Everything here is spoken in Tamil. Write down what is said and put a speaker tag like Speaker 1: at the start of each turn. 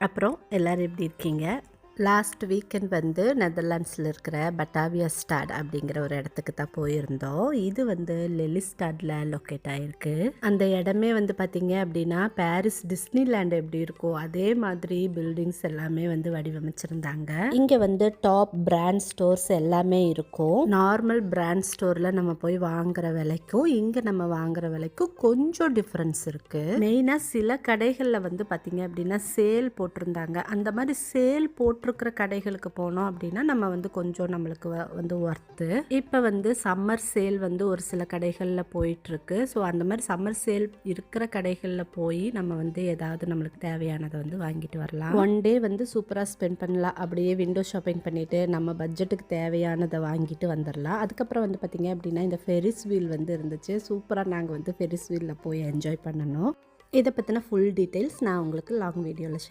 Speaker 1: அப்புறம் எல்லோரும் எப்படி இருக்கீங்க? லாஸ்ட் வீக்கெண்ட் வந்து நெதர்லாண்ட்ஸில் இருக்கிற பட்டாவியாஸ்டாட் அப்படிங்கிற ஒரு இடத்துக்கு தான் போயிருந்தோம். இது வந்து லெலிஸ்டாடில் லொக்கேட் ஆகிருக்கு. அந்த இடமே வந்து பார்த்திங்க அப்படின்னா பாரிஸ் டிஸ்னிலேண்ட் எப்படி இருக்கோ அதே மாதிரி பில்டிங்ஸ் எல்லாமே வந்து வடிவமைச்சிருந்தாங்க. இங்கே வந்து டாப் பிராண்ட் ஸ்டோர்ஸ் எல்லாமே இருக்கும். நார்மல் பிராண்ட் ஸ்டோரில் நம்ம போய் வாங்குற விலைக்கும் இங்கே நம்ம வாங்குற விலைக்கும் கொஞ்சம் டிஃப்ரென்ஸ் இருக்குது. மெயினாக சில கடைகளில் வந்து பார்த்திங்க அப்படின்னா சேல் போட்டிருந்தாங்க. அந்த மாதிரி சேல் போட்டிருக்கிற கடைகளுக்கு போனோம் அப்படின்னா நம்ம வந்து கொஞ்சம் நம்மளுக்கு வந்து ஒர்த்து. இப்போ வந்து சம்மர் சேல் வந்து ஒரு சில கடைகளில் போயிட்டுருக்கு. ஸோ அந்த மாதிரி சம்மர் சேல் இருக்கிற கடைகளில் போய் நம்ம வந்து ஏதாவது நம்மளுக்கு தேவையானதை வந்து வாங்கிட்டு வரலாம். ஒன் டே வந்து சூப்பராக ஸ்பெண்ட் பண்ணலாம். அப்படியே விண்டோ ஷாப்பிங் பண்ணிவிட்டு நம்ம பட்ஜெட்டுக்கு தேவையானதை வாங்கிட்டு வந்துடலாம். அதுக்கப்புறம் வந்து பார்த்திங்க அப்படின்னா இந்த ஃபெரிஸ் வீல் வந்து இருந்துச்சு. சூப்பராக நாங்கள் வந்து ஃபெரிஸ் வீலில் போய் என்ஜாய் பண்ணணும். இதை பற்றின ஃபுல் டீட்டெயில்ஸ் நான் உங்களுக்கு லாங் வீடியோவில் ஷேர்